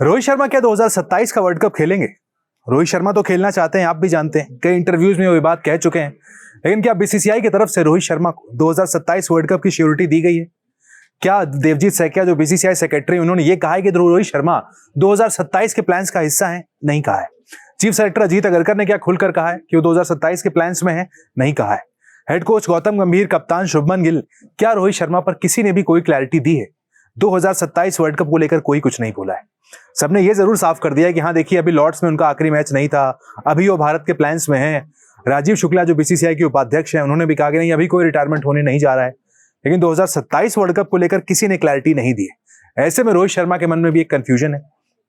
रोहित शर्मा क्या 2027 का world cup खेलेंगे? रोहित शर्मा तो खेलना चाहते हैं, आप भी जानते हैं, कई इंटरव्यूज में वो बात कह चुके हैं। लेकिन क्या बीसीसीआई की तरफ से रोहित शर्मा को 2027 वर्ल्ड कप की श्योरिटी दी गई है? क्या देवजीत सैकिया जो बीसीसीआई सेक्रेटरी, उन्होंने ये कहा है कि रोहित शर्मा 2027 के प्लान्स का हिस्सा है? नहीं कहा है। चीफ सेलेक्टर अजीत अगरकर ने क्या खुलकर कहा है कि वो 2027 के प्लान्स में है? नहीं कहा है। हेड कोच गौतम गंभीर, कप्तान शुभमन गिल, क्या रोहित शर्मा पर किसी ने भी कोई क्लैरिटी दी है? 2027 वर्ल्ड कप को लेकर कोई कुछ नहीं बोला है। सबने ये जरूर साफ कर दिया है कि हाँ देखिए, अभी लॉर्ड्स में उनका आखिरी मैच नहीं था, अभी वो भारत के प्लान्स में हैं। राजीव शुक्ला जो बीसीसीआई के उपाध्यक्ष हैं, उन्होंने भी कहा कि नहीं, अभी कोई रिटायरमेंट होने नहीं जा रहा है। लेकिन 2027 वर्ल्ड कप को लेकर किसी ने क्लैरिटी नहीं दी है। ऐसे में रोहित शर्मा के मन में भी एक कंफ्यूजन है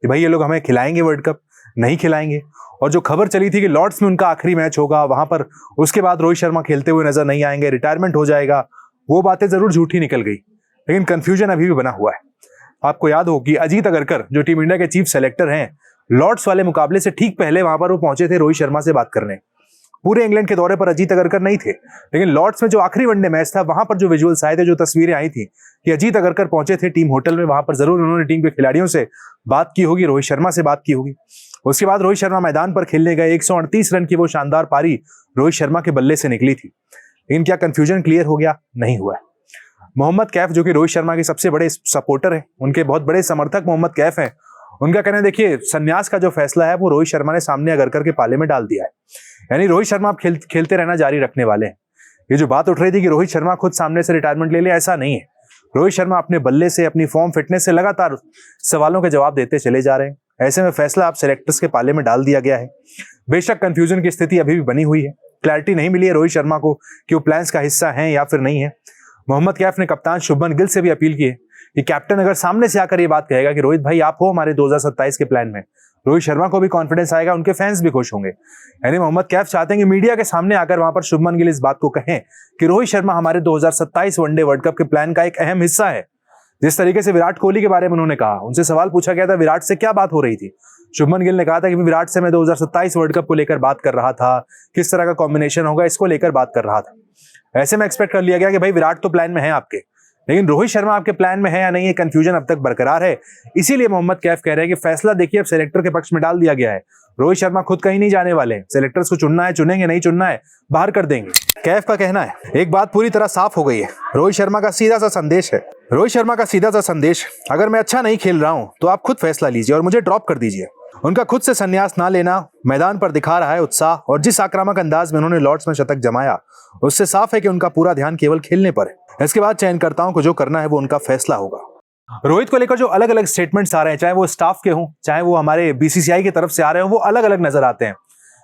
कि भाई ये लोग हमें खिलाएंगे वर्ल्ड कप, नहीं खिलाएंगे। और जो खबर चली थी कि लॉर्ड्स में उनका आखिरी मैच होगा, वहां पर उसके बाद रोहित शर्मा खेलते हुए नजर नहीं आएंगे, रिटायरमेंट हो जाएगा, वो बातें जरूर झूठी निकल गई। लेकिन कंफ्यूजन अभी भी बना हुआ है। आपको याद हो कि अजीत अगरकर जो टीम इंडिया के चीफ सेलेक्टर हैं, लॉर्ड्स वाले मुकाबले से ठीक पहले वहां पर वो पहुंचे थे रोहित शर्मा से बात करने। पूरे इंग्लैंड के दौरे पर अजीत अगरकर नहीं थे, लेकिन लॉर्ड्स में जो आखिरी वनडे मैच था, वहां पर जो विजुअल्स आए थे, जो तस्वीरें आई थी कि अजीत अगरकर पहुंचे थे टीम होटल में, वहां पर जरूर उन्होंने टीम के खिलाड़ियों से बात की होगी, रोहित शर्मा से बात की होगी। उसके बाद रोहित शर्मा मैदान पर खेलने गए। 138 रन की वो शानदार पारी रोहित शर्मा के बल्ले से निकली थी। लेकिन क्या कंफ्यूजन क्लियर हो गया? नहीं हुआ है। मोहम्मद कैफ जो कि रोहित शर्मा के सबसे बड़े सपोर्टर हैं, उनके बहुत बड़े समर्थक मोहम्मद कैफ हैं, उनका कहना है देखिए, संन्यास का जो फैसला है वो रोहित शर्मा ने सामने अगरकर के पाले में डाल दिया है। यानी रोहित शर्मा आप खेलते रहना जारी रखने वाले हैं। ये जो बात उठ रही थी कि रोहित शर्मा खुद सामने से रिटायरमेंट ले ले, ऐसा नहीं है। रोहित शर्मा अपने बल्ले से, अपनी फॉर्म फिटनेस से लगातार सवालों के जवाब देते चले जा रहे हैं। ऐसे में फैसला आप सेलेक्टर्स के पाले में डाल दिया गया है। बेशक कंफ्यूजन की स्थिति अभी भी बनी हुई है, क्लैरिटी नहीं मिली है रोहित शर्मा को कि वो प्लान्स का हिस्सा हैं या फिर नहीं है। मोहम्मद कैफ ने कप्तान शुभमन गिल से भी अपील की है कि कैप्टन अगर सामने से आकर ये बात कहेगा कि रोहित भाई आप हो हमारे 2027 के प्लान में, रोहित शर्मा को भी कॉन्फिडेंस आएगा, उनके फैंस भी खुश होंगे। यानी मोहम्मद कैफ चाहते हैं कि मीडिया के सामने आकर वहां पर शुभमन गिल इस बात को कहें कि रोहित शर्मा हमारे 2027 वनडे वर्ल्ड कप के प्लान का एक अहम हिस्सा है। जिस तरीके से विराट कोहली के बारे में उन्होंने कहा, उनसे सवाल पूछा गया था विराट से क्या बात हो रही थी, शुभमन गिल ने कहा था कि विराट से मैं 2027 वर्ल्ड कप को लेकर बात कर रहा था, किस तरह का कॉम्बिनेशन होगा इसको लेकर बात कर रहा था। ऐसे में एक्सपेक्ट कर लिया गया कि भाई विराट तो प्लान में है आपके, लेकिन रोहित शर्मा आपके प्लान में है या नहीं, ये कंफ्यूजन अब तक बरकरार है। इसीलिए मोहम्मद कैफ कह रहे हैं कि फैसला देखिए अब सेलेक्टर के पक्ष में डाल दिया गया है। रोहित शर्मा खुद कहीं नहीं जाने वाले, सेलेक्टर्स को चुनना है चुनेंगे, नहीं चुनना है बाहर कर देंगे। कैफ का कहना है एक बात पूरी तरह साफ हो गई है। रोहित शर्मा का सीधा सा संदेश है, अगर मैं अच्छा नहीं खेल रहा हूं तो आप खुद फैसला लीजिए और मुझे ड्रॉप कर दीजिए। उनका खुद से संन्यास ना लेना मैदान पर दिखा रहा है उत्साह, और जिस आक्रामक अंदाज में उन्होंने लॉर्ड्स में शतक जमाया, उससे साफ है कि उनका पूरा ध्यान केवल खेलने पर है। इसके बाद चयनकर्ताओं को जो करना है वो उनका फैसला होगा। रोहित को लेकर जो अलग अलग स्टेटमेंट्स आ रहे हैं, चाहे वो स्टाफ के हों, चाहे वो हमारे बीसीसीआई की तरफ से आ रहे हो, वो अलग अलग नजर आते हैं।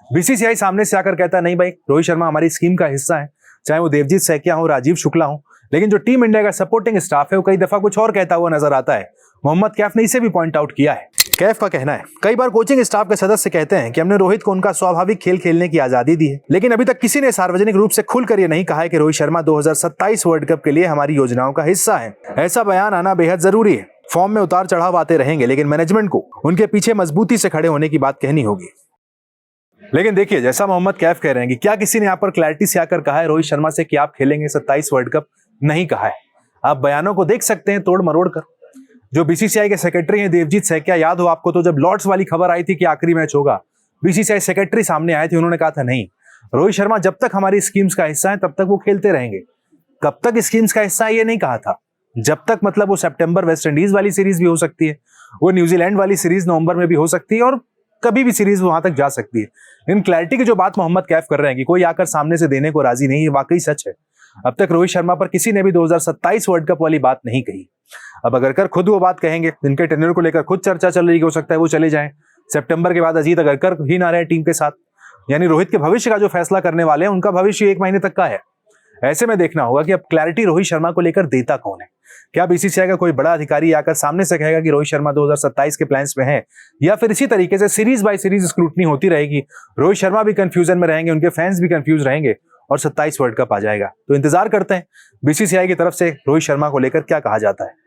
बीसीसीआई सामने से आकर कहता है नहीं भाई, रोहित शर्मा हमारी स्कीम का हिस्सा है, चाहे वो देवजीत सैकिया हो, राजीव शुक्ला हो। लेकिन जो टीम इंडिया का सपोर्टिंग स्टाफ है वो कई दफा कुछ और कहता हुआ नजर आता है। मोहम्मद कैफ ने इसे भी पॉइंट आउट किया है। कैफ का कहना है कई बार कोचिंग स्टाफ के सदस्य कहते हैं कि हमने रोहित को उनका स्वाभाविक खेल खेलने की आजादी दी है, लेकिन अभी तक किसी ने सार्वजनिक रूप से खुलकर ये नहीं कहा है कि रोहित शर्मा 2027 वर्ल्ड कप के लिए हमारी योजनाओं का हिस्सा है। ऐसा बयान आना बेहद जरूरी है। फॉर्म में उतार चढ़ाव आते रहेंगे, लेकिन मैनेजमेंट को उनके पीछे मजबूती से खड़े होने की बात कहनी होगी। लेकिन देखिए, जैसा मोहम्मद कैफ कह रहे हैं कि क्या किसी ने यहाँ पर क्लैरिटी से आकर कहा है रोहित शर्मा से कि आप खेलेंगे 27 वर्ल्ड कप? नहीं कहा है। आप बयानों को देख सकते हैं तोड़ मरोड़ कर। जो बीसीसीआई के सेक्रेटरी हैं देवजीत सैकिया, याद हो आपको, तो जब लॉर्ड्स वाली खबर आई थी कि आखिरी मैच होगा, बीसीसीआई सेक्रेटरी सामने आए थे, उन्होंने कहा था नहीं, रोहित शर्मा जब तक हमारी स्कीम्स का हिस्सा है तब तक वो खेलते रहेंगे। कब तक स्कीम्स का हिस्सा है ये नहीं कहा था। जब तक मतलब वो सितंबर वेस्ट इंडीज वाली सीरीज भी हो सकती है, वो न्यूजीलैंड वाली सीरीज नवंबर में भी हो सकती है, और कभी भी सीरीज वहां तक जा सकती है। लेकिन क्लैरिटी की जो बात मोहम्मद कैफ कर रहे हैं कि कोई आकर सामने से देने को राजी नहीं है, वाकई सच है। अब तक रोहित शर्मा पर किसी ने भी 2027 वर्ल्ड कप वाली बात नहीं कही। अब अगरकर खुद वो बात कहेंगे, जिनके टेन्योर को लेकर खुद चर्चा चल रही है, हो सकता है वो चले जाएं। सितंबर के बाद अजीत अगरकर ही ना रहे टीम के साथ। यानी रोहित के भविष्य का जो फैसला करने वाले हैं, उनका भविष्य 1 महीने तक का है। ऐसे में देखना होगा कि अब क्लैरिटी रोहित शर्मा को लेकर देता कौन है। क्या बीसीसीआई का कोई बड़ा अधिकारी आकर सामने से कहेगा कि रोहित शर्मा 2027 के प्लान्स में है, या फिर इसी तरीके से सीरीज बाय सीरीज स्क्रूटनी होती रहेगी, रोहित शर्मा भी कंफ्यूजन में रहेंगे, उनके फैंस भी कंफ्यूज रहेंगे और 27 वर्ल्ड कप आ जाएगा। तो इंतजार करते हैं बीसीसीआई की तरफ से रोहित शर्मा को लेकर क्या कहा जाता है।